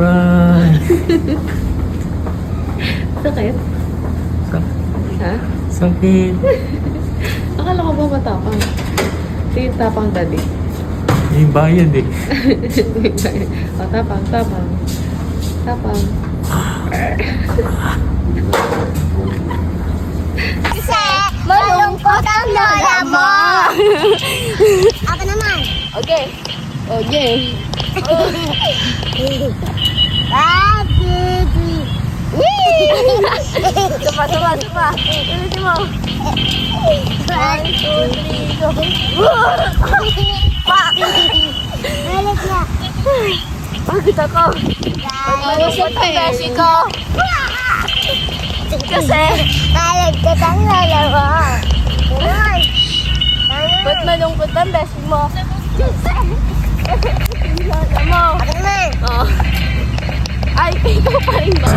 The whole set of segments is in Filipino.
Aray! Sakit? Ha? Sakit! Akala ko ba matapang? Sige, tapang daddy. May bayad eh. O, tapang, tapang. Tapang. Kasi malungkot ang lola mo. Ako naman. Okay. Okay. Sapa, sapa, sapa. Ulitin mo. 1, 2, 3, go. Pak! Balik na. Pagod ako. Malusot ang beshi ko. Kasi, Malagkat ang lola mo. Uy! ba't malungkot ang beshi mo? Lola mo. Ako naman. Oh. Ay, ikaw pa rin ba?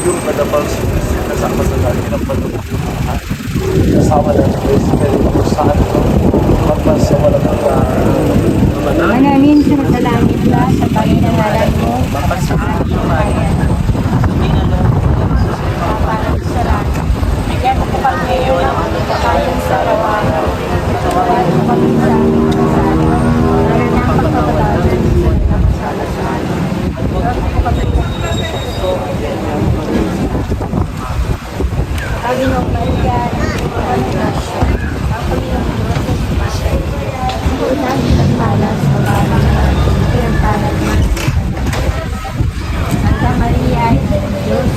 Yung kadabang kasama sa dati ng pagkakas kasama na kung saan magpas sa walang Manamin sa masalangit na sa Panginoon mo, mapasaan mo kaya. Para sa langit. Bigyan mo ko kami yung aming kakayan sa araw-araw. Patawarin mo kami sa aming kasalanan. Para ng pagpapatawaran sa kasalanan sa amin. Huwag mo kami Panginoong Maria, ang grasya, ang Panginoong Diyos ay sumasya. Ulan at palas sa mga pinagpalag na Santa Maria, Ina ng Diyos,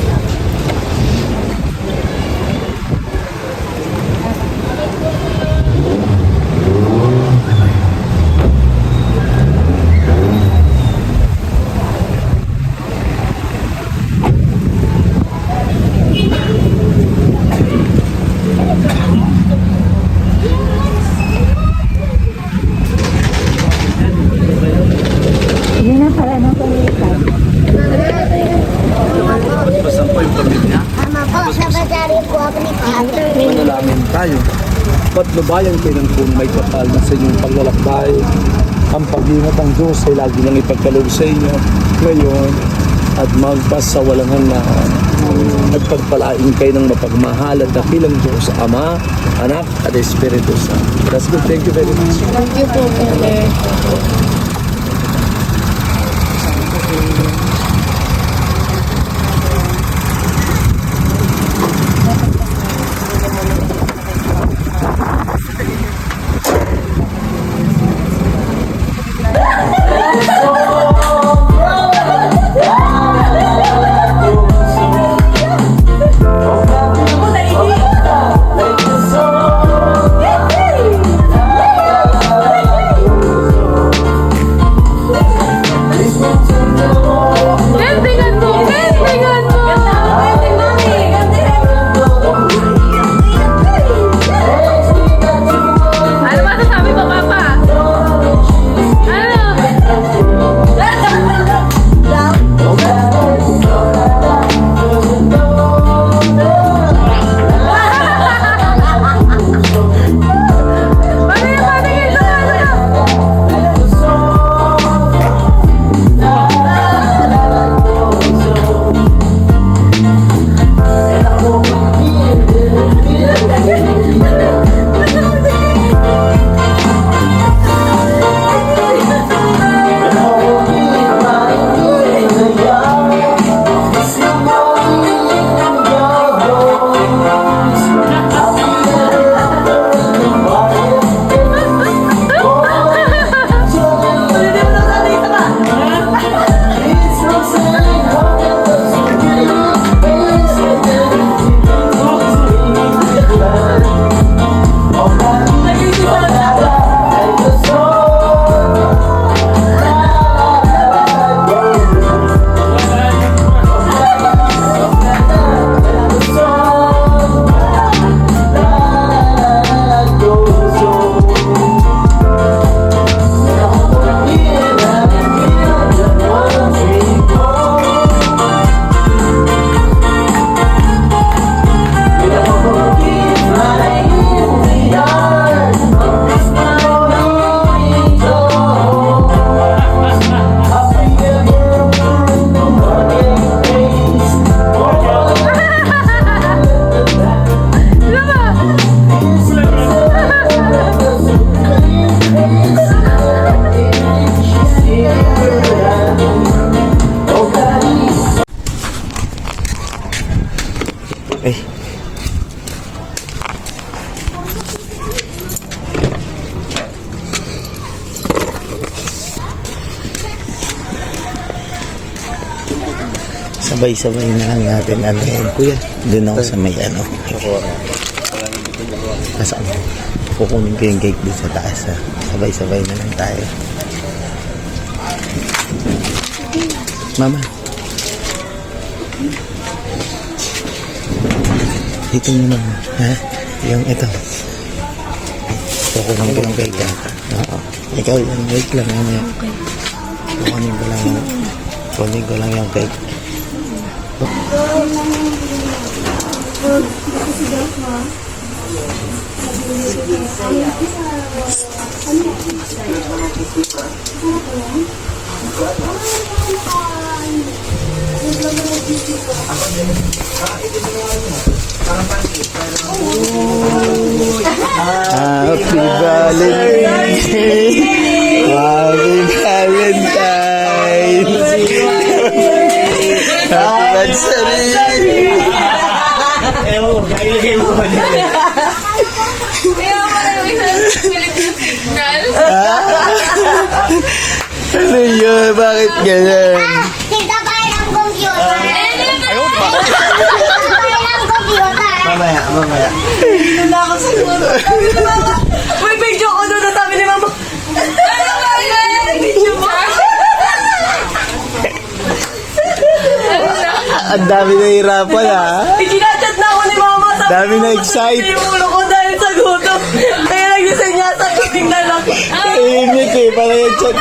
yun ang pala ng palitan. Basan po yung pamilya. Tama po, nabasari po ako ni Father. Manalangin tayo. Patnubayan kayo ng kung may kapal na sa inyong paglalakbay. Ang pag-ingat ng Diyos ay lagi nang ipagkaloob sa inyo ngayon at magpas sa walang hanggan. At pagpalain kayo ng mapagmahal at dakilang Diyos, Ama, Anak, at Espiritu Santo. That's good. Thank you very much. Thank you po, Father. Sabay-sabay na lang natin ano yun. Kuya, doon ako sa may ano. Kasaan? Kukunin ko yung cake doon sa taas. Ha? Sabay-sabay na lang tayo. Mama. Dito mo naman. Ha? Yung ito. Kukunin ko yung cake. Ha? Oo. Ikaw yan. Wait lang. Mamaya. Kukunin ko lang yung cake. Happy Valentine's Day! Happy Valentine's! Happy Valentine's! Kaya pala yung isang Philippine signal. Ano yun? Bakit ganyan? Tita, tayo ng computer. Tita, tayo ng computer. Mamaya. Wala ako sa gulo. May video ko doon na sabi ni Mama. Ano ba yan? Video mo? Ang dami na hirapan ha? Ginachat na ako ni Mama. Sabi Dami ko, na excite. Yung ulo ko dahil sa gutom. Kaya nag-disenya sa kaming dalawa. Tahimik eh, parang yung chat.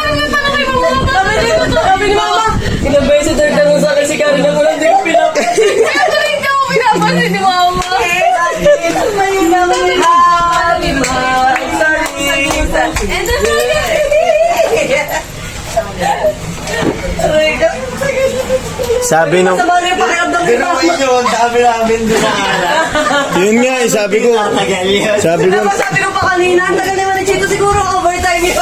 Sabi ni Mama, ilang beses nagtanong sa akin si Karina mo lang, di ko pinapansin. Kaya rin ka mo pinapansin ni Mama. Ayun naman yun. Happy Mom, sorry. And then, Sabi nung, Sama na yung pakiramdam ni Mama. yun nga eh, sabi ko, Diba sabi ko pa kanina, ang tagal naman ni Chito, siguro overtime yun.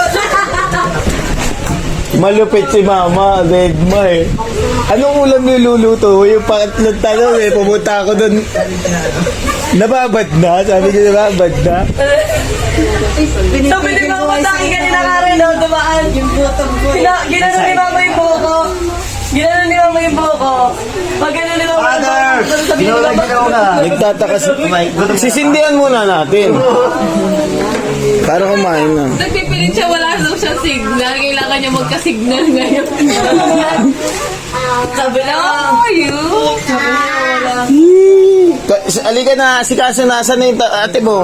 malupit si mama, dead ma eh. Anong ulam niluluto? Yung pangatlong tanong eh, pumunta ako doon. Nababad na? Sabi ko nababad na? Sabi ni Mama sa akin kanina ka rin, no, dumaan. Yung butong ko. Ginano ni Mama yung buko. Ginano ni Mama yung buko. Pag gano'n ni Mama, sabi ni Mama, Nagtataka sisindihan muna natin. Para kumain na. nagpipilit siya, wala daw siyang signal. Kailangan niya magka-signal ngayon. sabi na, Oh, you! Alika na, si Kaso nasa na yung ate mo.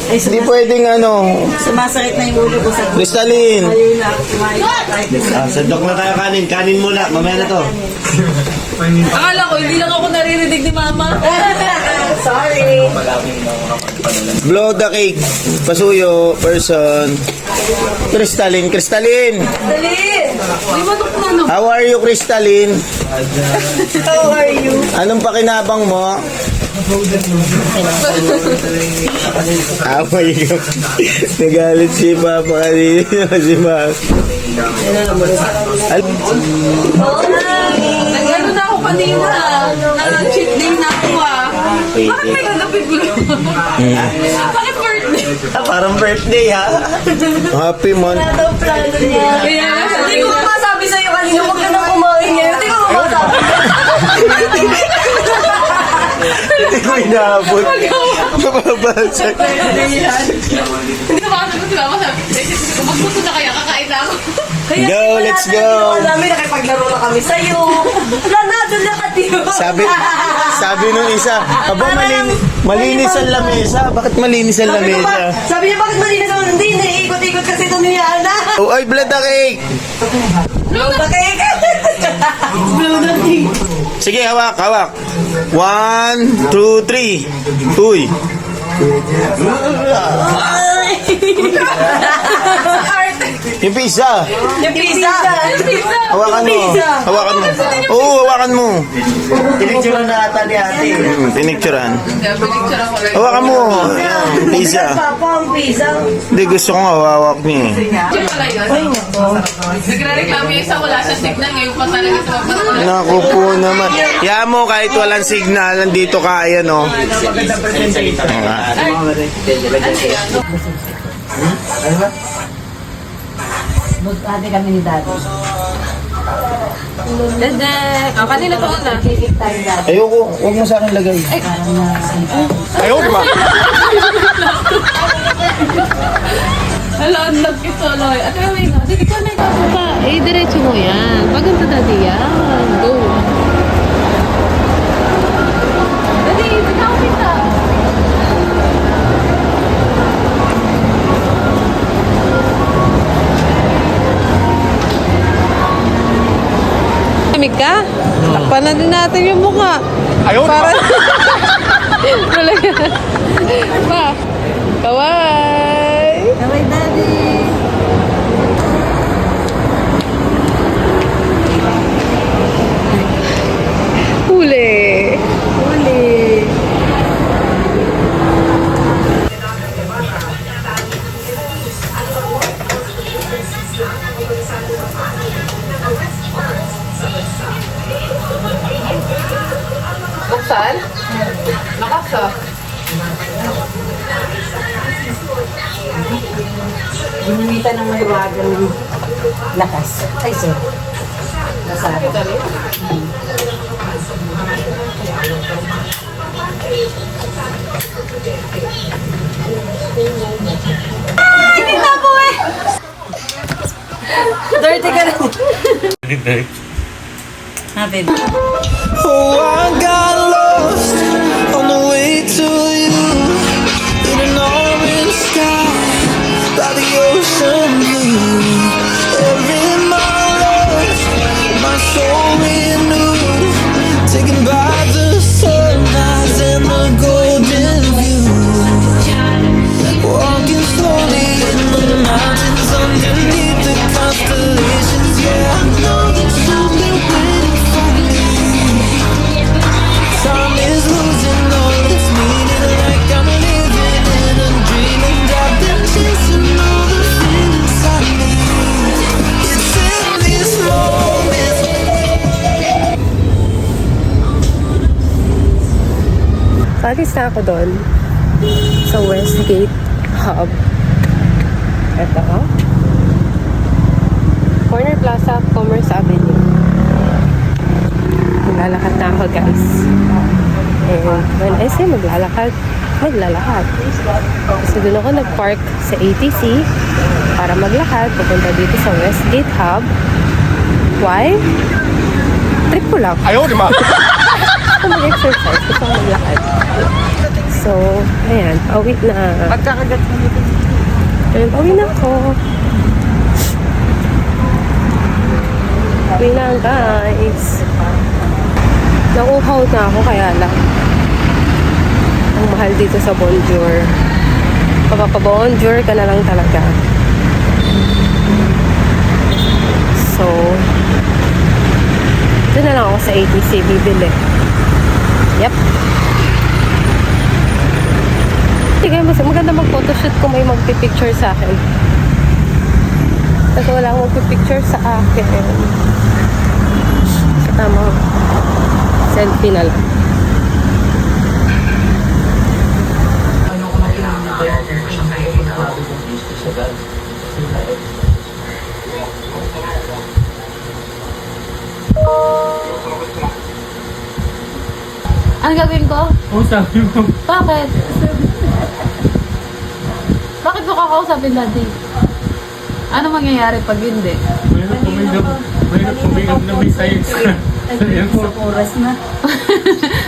Hindi pwedeng ano, sumasakit na yung ulo ko sa Crystalline. ayun na, kumain. Sandok na tayo kanin. Kanin muna. Mamaya na to. Akala ko, hindi lang ako naririnig ni Mama. Sorry. Blow the cake. Pasuyo, person. Crystalline. Dali. Di ba ito na How are you, Crystalline? How are you? Anong pakinabang mo? Away ko. Nagalit si Papa kanina. Si Mama. Nag-ano na ako kanina. Cheat day na ako Bakit may gagapit mo? Bakit birthday? Parang birthday ha. Happy month. Daw plano niya. Kaya, Hindi ko masabi sa'yo kanina, huwag ka nang kumain ngayon. Hindi ko masabi. Hindi ko inaabot. Mababasag. hindi ko makasagot si Mama. Sabi, kung magpuso na kaya, kakain na ako. Kaya Go, di ba let's natin, go. di ba namin nakipaglaro na kami sa'yo. Wala na, doon lang at yun. Sabi nung isa, aba malinis ang lamesa. Bakit malinis ang Sabi ko lamesa? ba, sabi niya, bakit malinis ako? Hindi, naiikot-ikot kasi ito ni Ana. Oh, ay, blood the cake. Blow the cake. Blow the cake. Sige, hawak. 1, 2, 3. Uy. Yung pizza. Yung pizza. Hawakan mo. Pizza. Hawakan mo. Oo, hawakan mo. Pinicturean na ata ni ate. Pinicturean. Pinicture ako rin. Hawakan mo. Pizza. Papa, ang pizza. Hindi, gusto ko nga hawak niya eh. Diyan pala yun. Nagre-reklamo yung isa, wala siyang signal. Ngayon pa talaga sa magpapala. Naku po naman. Kaya mo, kahit walang signal, nandito ka, ayan o. Mag-ate kami ni Daddy. Dedek! Oh, kanina to una. Ayoko, huwag mo sa akin lagay. Hala, ang love ito, Loy. At may na. Dito ka na ikaw pa. Eh, diretso mo yan. Paganda dati yan. Go. Dali, bitaw kita. Lamig ka? Takpan na din natin yung mukha. Ayaw para... Wala yan. Pa. Kawai. Kaway, Daddy. Huli. Huli. Buksan? Nakasa. Ginamita ng may wagang lakas. Ay, sir. Nasara. Hindi na po eh! Dirty ka na. Happy. Oh, I got lost on the way to you in an orange sky by the ocean blue. Every mile lost, my soul renewed, taken by the sunrise and the golden view. Walking slowly in the mountains underneath the constellations. Yeah, I know that you've been waiting for me. Time is losing all its meaning, like I'm living in a dream, and I've been chasing all the feelings inside me. It's in this moment. Alis na ako doon sa Westgate Hub. Ito ko. Corner Plaza, Commerce Avenue. Maglalakad na ako, guys. And when I say maglalakad, maglalakad. Kasi doon ako nag-park sa ATC para maglakad pupunta dito sa Westgate Hub. Why? Trip ko lang. Ayaw, di ma. Gusto mag-exercise, gusto ko maglakad. So, ayan, pauwi na. Pagkakagat mo dito. Ayan, pauwi na ako. Pauwi na, guys. Nauuhaw na ako, kaya lang. Ang mahal dito sa Bonjour. Papapa-Bonjour ka na lang talaga. So, doon na lang ako sa ATC bibili. Yep. Sige, mas maganda mag-photoshoot kung may magpipicture sa akin. Kasi wala akong magpipicture sa akin. So, tama. Selfie na lang. Ano gagawin ko? Oo, sabi mo. Bakit? Bakit mo kakausapin daddy? Ano mangyayari pag hindi? Mahirap pumigap na may science. Oras na.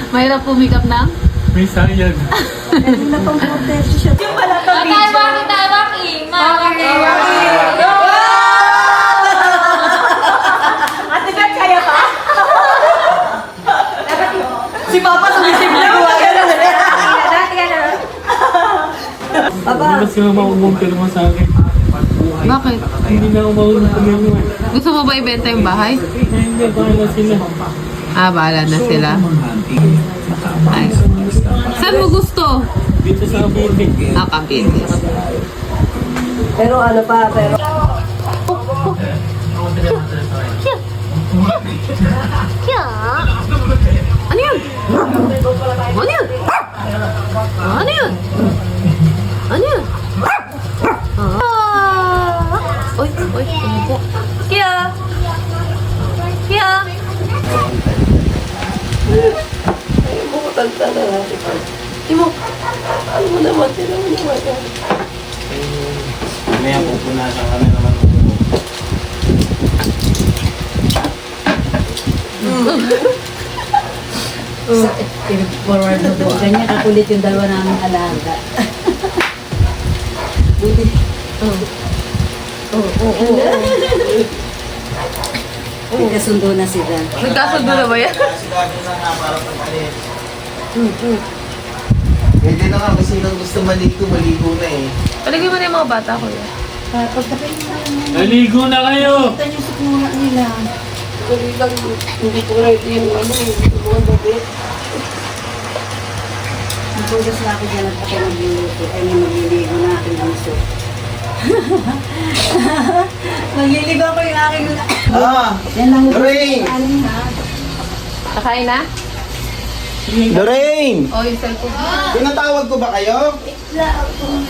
Mahirap pumikap ng? May science. Pwede na pang protection siya. Yung pala pa video. Ate Beth, kaya pa? Si Papa sumisip na gumagano. Papa. Hindi ba sila makukumpirma sa akin? Bakit? Hindi na ako makukumpirma. Gusto mo ba ibenta yung bahay? Hindi, bahala sila. Ah, bahala na sila. Ay. Saan mo gusto? Dito sa building. Ah, Cavite. Pero ano pa, pero... Ano yun? Ano yun? Ano yun? Ano yun? Oy, oy, umupo. Kaya. Tanta na natin. Timo, ano mo naman, tinan mo naman yan. May pupunasan ka na naman. Forward mo doon. Ganyan kakulit yung dalawa naming alaga. Buti. Nagkasundo na sila. Nagkasundo na ba yan? Hindi na nga kasi nang gusto maligo na eh. Palagay mo na yung mga bata ko yan. Pagkapin mo lang yung Naligo na kayo! kita yung sukmuna nila. Hindi ko ready yung ano, mga gabi. Nagpugas na ako dyan at ako magluluto. Ay, magliligo na aking gusto. Magliligo ako yung aking gusto. Yan lang yung Lorraine! Nakain na? Lorraine! O, yung cellphone. Pinatawag ko ba kayo?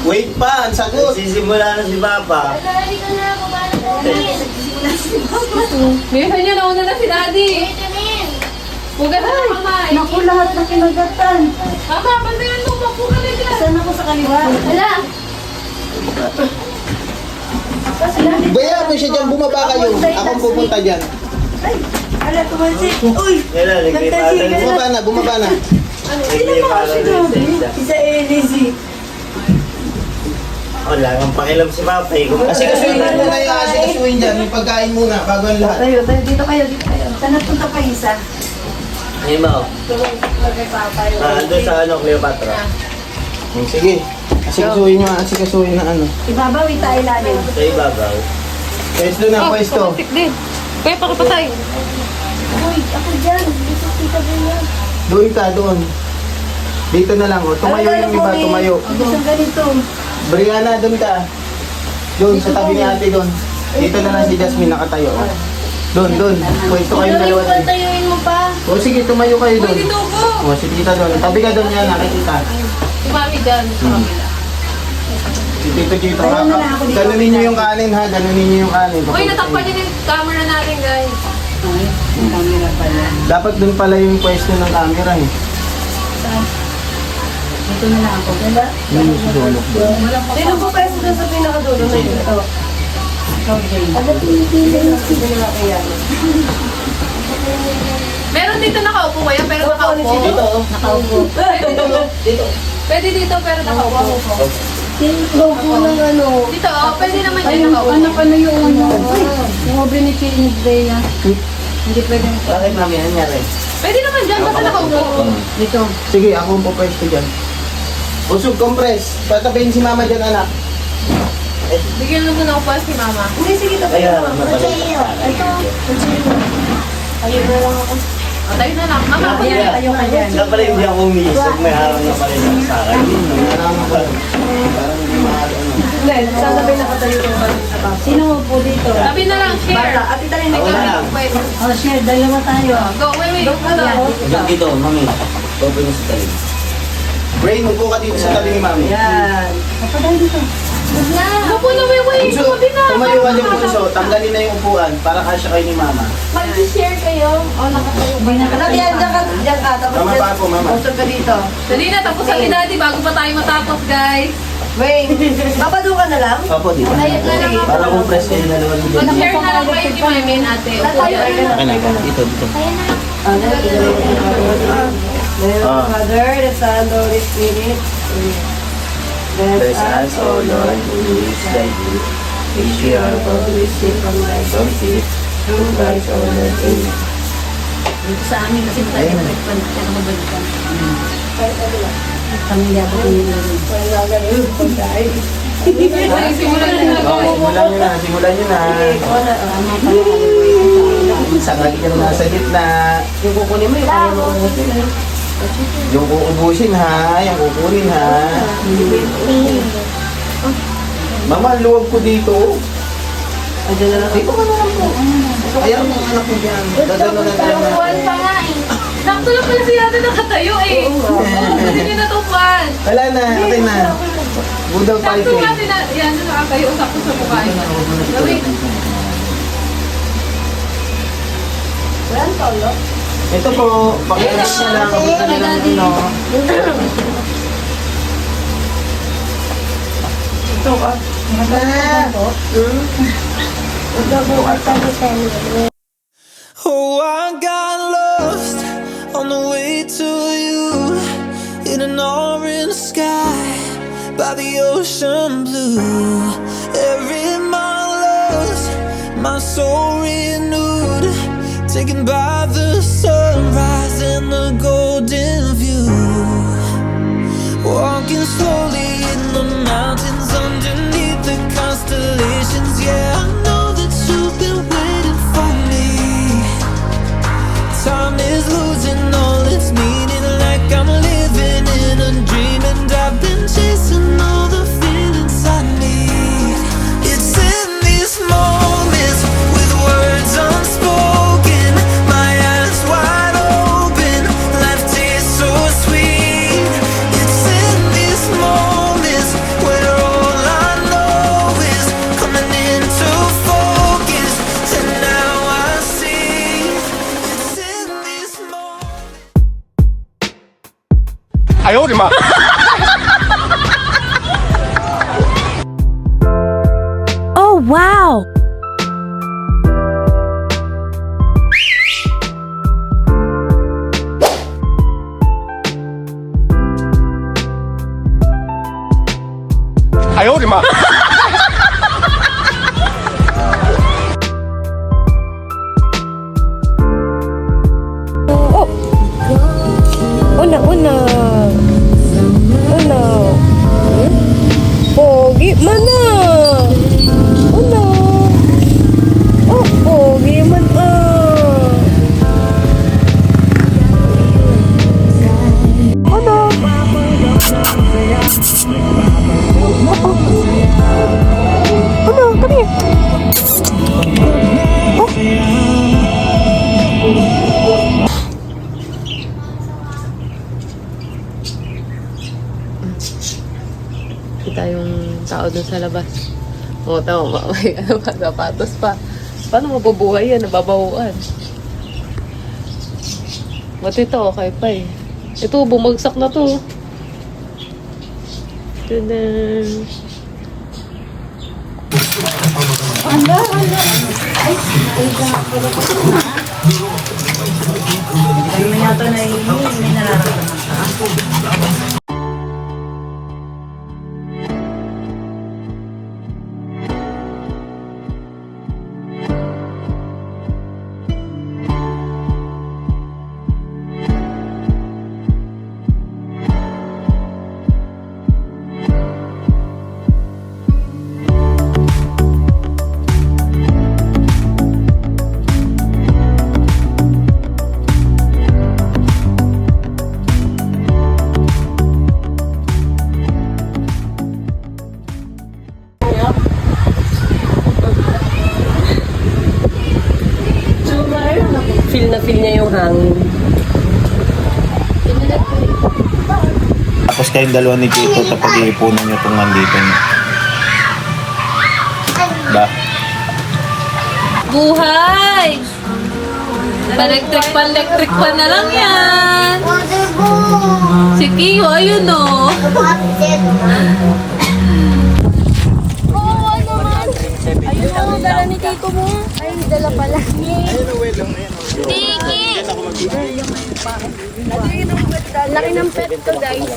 Wait pa, ang sagot. Sisimula na si Papa. Dali ka na, kumana na rin. Minsan niya, nauna na si Daddy. Vitamin. Pugas na kamay. Naku, lahat na kinagatan. Mama, bantayan mo, mapuga na dyan. Saan ako sa kaliwa? Hala. Bayaan mo siya dyan, bumaba kayo. Akong pupunta dyan. Ala, tumansik. Uy! Nagtasigan na. Bumaba na. Sino ba ako sinabi? Isa Elise. Wala kang pakialam si Papa eh. Asikasuin mo muna yung asikasuin dyan. Yung pagkain muna, bago ang lahat. Tayo, dito kayo, dito kayo. Saan napunta pa isa? Ay mo. Doon sa ano, Cleopatra. Sige. Asikasuin mo, asikasuin na ano. Ibabawi tayo lalim. Sa ibabaw. Pwesto na, pwesto. Pumasik din. Kuya, pakapatay. Uy, ako dyan. Dito, tita Bea. Doon ka, doon. Dito na lang, oh. Tumayo yung iba, tumayo. Isang ganito. Brianna, doon ka. Doon, sa tabi ni ate doon. Dito na lang si Jasmine nakatayo. Oh. Doon, doon. Pwesto kayong dalawa doon. Tayuin mo pa. O sige, tumayo kayo doon. Dito po. O, si tita doon. Tabi ka doon yan, nakikita. Si Mami dyan. Sa kabila. Si tito dito. Ayun na lang ako dito. Ganunin nyo yung kanin ha, ganunin nyo yung kanin. Uy, natakpan niyo yung camera natin, guys. Camera pala. Dapat doon pala yung pwesto ng camera eh. Dito na lang ako. Ganda? Yun yung sulok. Sino po pwesto dun sa pinakadulo na yun? Ito. Ikaw, Jane. Meron dito nakaupo kaya, pero nakaupo. Dito oh. Nakaupo. Dito. Pwede dito, pero nakaupo. Logo ng ano. Dito, oh, pwede naman Ay, dyan nakaupo. ano yung ano? Yung obre ni Chinid Bea. Hindi pwede. Bakit mami, ano nangyari? Pwede naman dyan, basta nakaupo. Dito. Sige, ako ang pupwesto dyan. Usog, compress. Patabihin si mama dyan, anak. Bigyan mo muna upas si Mama. Hindi, sige. Kaya, Ito. Ayun na lang ako. O, tayo na lang. Mama, Ayan, tayo ka dyan. Siya pala hindi ako umiisip, may harang na pala yung sa akin. Parang hindi maaari ano. Hindi, saan na ba nakatayo yung sa baba? Sino po dito? Sabi na lang, share. Bata, ati tayo Ako na lang. Pwede. Oh, share. Dalawa tayo. Go, wait. Diyan dito, mami. Open mo sa talim. Brain, upo ka dito sa tabi ni mami. Yan. Kapatay dito. Upo na, wait. Bunso, tumayo ka dyan, Bunso. Tanggalin na yung upuan para kasya kayo ni mama. Mag-share kayo. O, nakatayo. Hindi na ka. Diyan ka. Tapos Mama pa ako, mama. usog ka dito. Dali na, tapos sa Daddy bago pa tayo matapos, guys. Wait. Papado ka na lang? Opo, dito. Para compress kayo na naman dito. Mag-share na lang kayo ni Mami and ate. Upo dyan. Okay na, dito. Ah. Father, the Son, the Holy Spirit. Bless us, O Lord, who is thy gift. Which we are about to receive from thy bounty. Through Christ our Lord. Amen. Dito sa amin kasi tayo nagpalit ka na mabalikan. Pamilya ko Ay, simulan na. Simulan nyo na. Sakali ka na nasa gitna. yung kukunin mo, yung kaya mo umutin. Yung uubusin ha, yung kukunin ha. Mama, luwag ko dito. Dito ka na lang po. Ayaw mo anak mo dyan. Gagano na tayo na. Buwan pa nga eh. Sakto lang pala si ate nakatayo eh. Hindi niya natupan. Wala na, okay na. Good of Sakto fighting. nga yan, nakatayo. Sakto sa mukha niya. Wait. Walang tolo. Ito po, pakialis na lang. Kapag na lang ito. Ito ka. Oh, I got lost on the way to you in an orange sky by the ocean blue. Every mile lost, my soul renewed, taken by the sunrise and the golden view. Walking slowly in the mountains underneath the constellations. Yeah, I know that you've been waiting for me. Time is losing all its meaning, like I'm living in a dream, and I've been chasing all the feelings I need. It's in these moments with words unspoken, my eyes wide open, life tastes so sweet. It's in these moments where all I know is coming into focus, and now I see. It's in these moments. Oh, wow! Oh! Una, una! Una! Pogi mana? Una! Oh, pogi mana? Una! Una, kani? Kita yung tao dun sa labas. O, tama ba? May ano pa, sapatos pa. Paano mabubuhay yan? Nababahuan. Ba't ito? Okay pa eh. Ito, bumagsak na to. Tadaan. Feel na feel niya yung hangin. Tapos kayong dalawa ni Tito, tapos iipunan nyo itong nandito nyo. Ba? Buhay! Electric pa na lang yan. Water boom! Si Kiyo, ayun o. Oo naman! Ayun ang dala ni Tito mo. Ay, dala pala. Tiki! Laki ng pet ko, guys.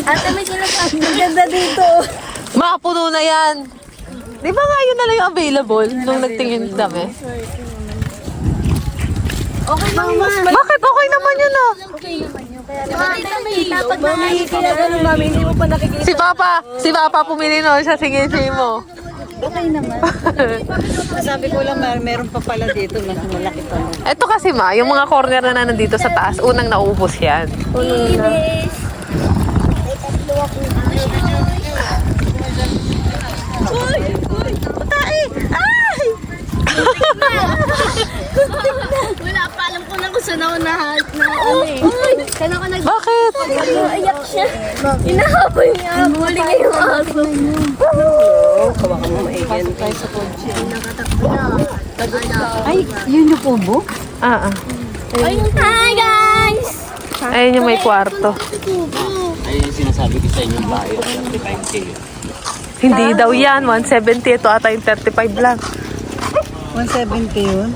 Ate, may sinasabi. Maganda dito. Makapuno na yan. Di ba nga yun na lang yung available nung nagtingin kami? Okay lang yun. Bakit? Okay naman yun ah. Dapat na ginagano, mami. Hindi mo pa nakikita. Si Papa pumili nun sa singin-singin mo. Okay naman. Sabi ko lang, meron pa pala dito. Mas malaki pa. Ito kasi yung mga corner na nandito sa taas, unang naubos yan. Inis. May tatlo akong Uy! Tae! Ay! Wala pa, alam ko na kung saan ako na ano eh. Kaya ako Bakit? nag-ayak siya. Inahabol niya. Huli niya yung aso. Kawa ka mo maigan. Ay, yun yung kubo? Ah. Hi guys! Ayun yung may kwarto. Ayun yung sinasabi ko sa inyo bahay. 35K. Hindi daw yan. 170. Ito ata yung 35 lang. 170 yun?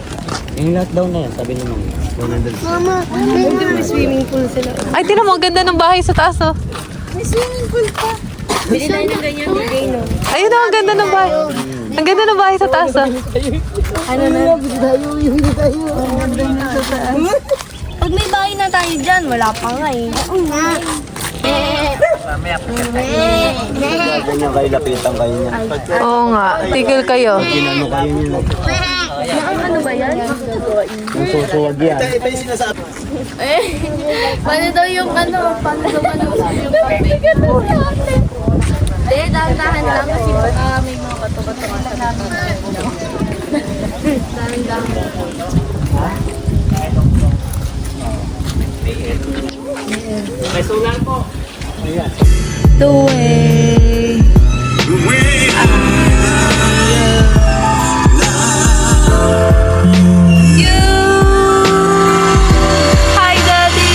Yung lahat daw na yan, sabi ni Mami. 100. Mama, May swimming pool sila. Ay, tinan mo. Ang ganda ng bahay sa taas, oh. may swimming pool pa. Ayun na, ang ganda ng bahay. Ang ganda ng bahay sa taas, oh. Pag may bahay na tayo dyan, wala pa nga eh. Oo nga. Sabi niya kayo, lapitan kayo niya. Oo nga. Tigil kayo. Ginano kayo niya. Ano ba yan? Yung susuwag yan. Paano daw yung ano? Paano daw manusap yung pabigat mo natin? Hindi, dahan-dahan lang kasi baka may mga bato-bato ka sa dahan-dahan. May sulang po. The way you. Hi, Daddy.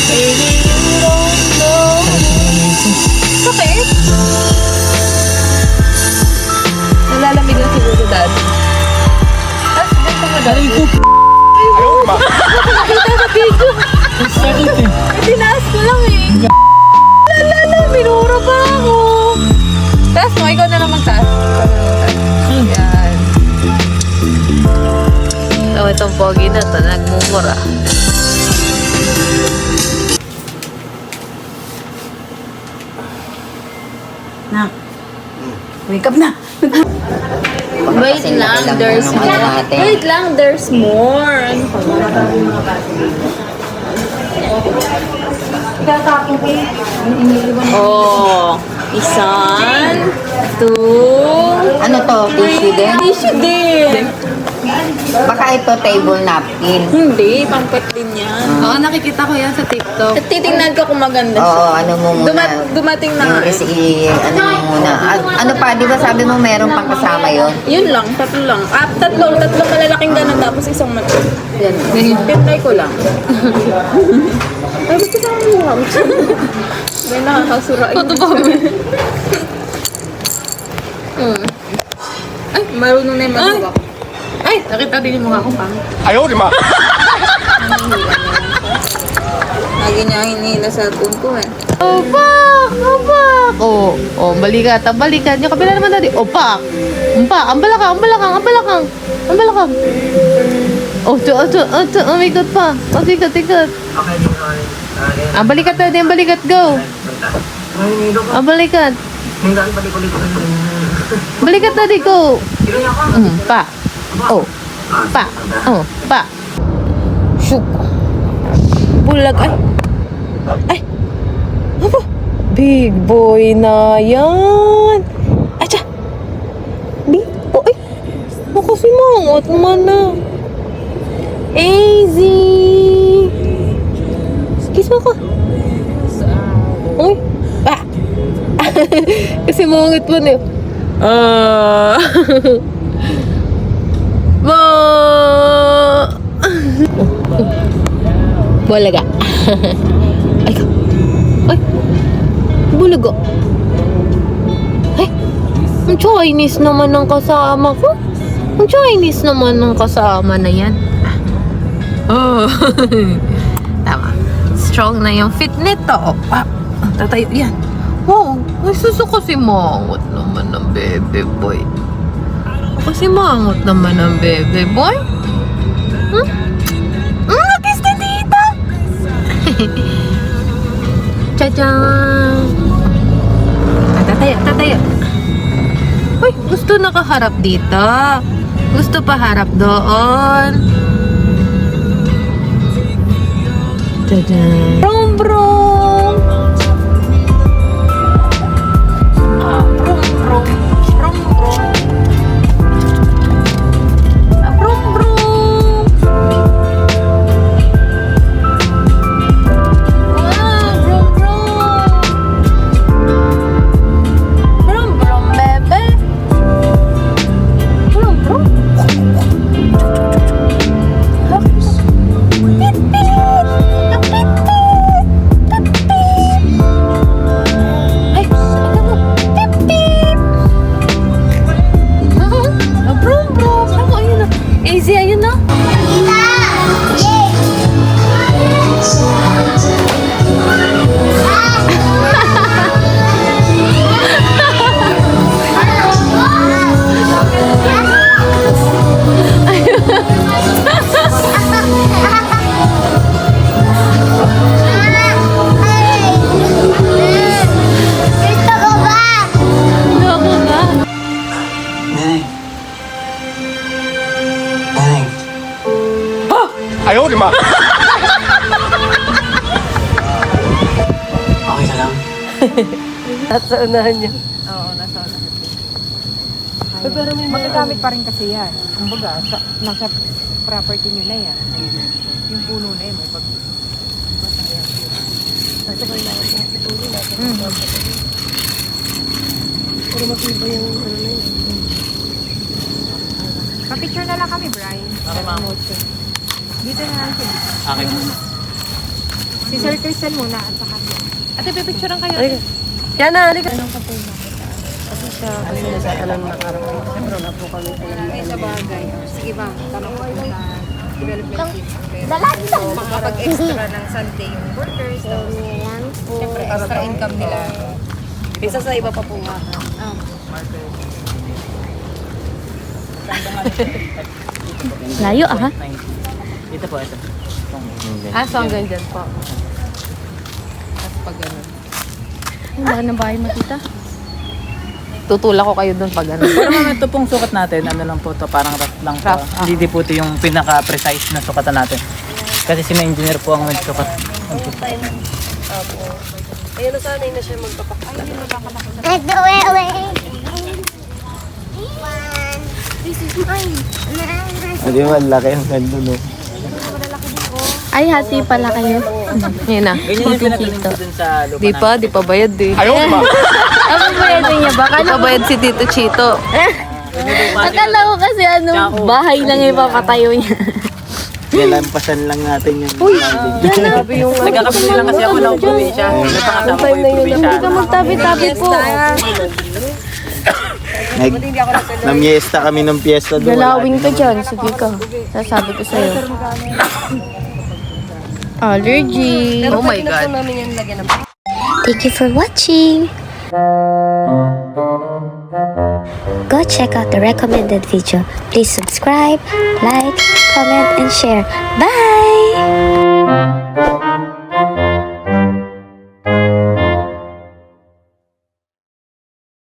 Baby, you don't know. Sakit? Nalalamig lang siguro, Dad. Tapos ganito mo, Dad. Nakita sa video. Tinaas ko lang eh. Lala, minura pa ako. Taas mo, ikaw na lang magtaas. Yan. So, itong pogi na ito, nagmumura. Na. Wake up na. Wait lang, there's more. Wait lang, there's more. Oh, isan, two. Ano to? Tissue din? Tissue din. Baka ito table napkin. Hindi, pangpet din yan. Oo, nakikita ko yan sa TikTok. At titingnan ko kung maganda siya. Oo, ano mo muna. Dumating na nga. Yung ano mo muna. Ano pa, di ba sabi mo meron pang kasama yon? Yun lang, tatlo lang. Tatlong malalaking ganun tapos isang maliit. Yan. Pintay ko lang. Ay, ba't ito ang mukha mo? May nakakasura. Ito ba? Ay, marunong na yung magawa ko. Ay, nakita din yung mukha ko pang. Lagi niya hinihila sa phone ko eh. Opak! Opak! Oh, balikat. Balikat. Yung kabila naman dati. Opak! Opak! Ang balakang! Ang balakang! Ang balakang! Ang balakang! Umikot pa. Ikot. Ang balikat na din. Balikat. Go! Ang balikat. Balikat na din. Go! Pa! Oh! Pa! Oh! Pa! Shook! Bulag. Ay! Apa? Big boy na yan. Acha! Big boy. Ako si Mangot naman na. Easy! Kiss mo ko. Uy! Ah! Kasi Mangot mo na yun. Ma! Bulaga. Ay, ay, bulaga. Ay, ang Chinese naman ng kasama ko. Ang Chinese naman ng kasama na yan. Oh. Tama. Strong na yung fit nito. Ah, tatayo yan. Wow, ay susuko si Mangot naman ng bebe boy. Kasi Mangot naman ng bebe boy. Nagis na dito. Tadaan! Tatayo. Uy, gusto nakaharap dito. Gusto pa harap doon. Tadaan! Brum. Okay ka lang? At sa unahan niya. Oo, nasa unahan. Pero may Magagamit pa rin kasi yan. Kumbaga, nasa property nyo na yan. Yung puno na yun, may pag... nasa kailangan ng siguro natin. Pero matibay yung ano na yun. Pa-picture na lang kami, Brian. Okay, ma'am. Dito na lang siya. Okay. Si Sir Crystal muna at saka siya. Ate, pipicturean kayo. Halika. Yan na, halika. Kasi siya, kasi nasa alam ng araw. Siyempre na po kami. Ay, sa bagay. Sige ba, tanong ko sa development team. Dalagi So, makapag-extra ng Sunday yung workers. Tapos, lang po. siyempre, extra income nila. Isa sa iba pa po nga. Layo ah. Dito po, ito. So hanggang dyan po. Tapos pag ano. Wala na bahay makita. Tutulak ko kayo doon pag ano. Pero ma'am, ito pong sukat natin, ano lang po to, parang rough lang po. Rough, ah. Hindi po ito yung pinaka-precise na sukatan natin. Kasi si engineer po ang nagsukat. Ayun, nasanay na siya magpapakita. Let's go away. One. This is mine. Hindi mo, laki ang ganda, no? Ay, hati pala kayo. Yun na. Ganyan yung pinatanim ko dun sa lupa Di pa bayad eh. Ano ba yan niya? Baka Di pa bayad si Tito Chito. akala ko kasi bahay lang yung papatayo niya. Nilampasan lang natin yung... Grabe yung Nagkakabili lang kasi ako ng probinsya. May pangasama ko yung probinsya. Magtabi-tabi po. Namiesta kami ng piyesta doon. Galawin ka dyan. Sige ka. Sasabi ko sa'yo. Allergy. Oh my God. Namin yan lagyan ng Thank you for watching. Go check out the recommended video. Please subscribe, like, comment, and share. Bye!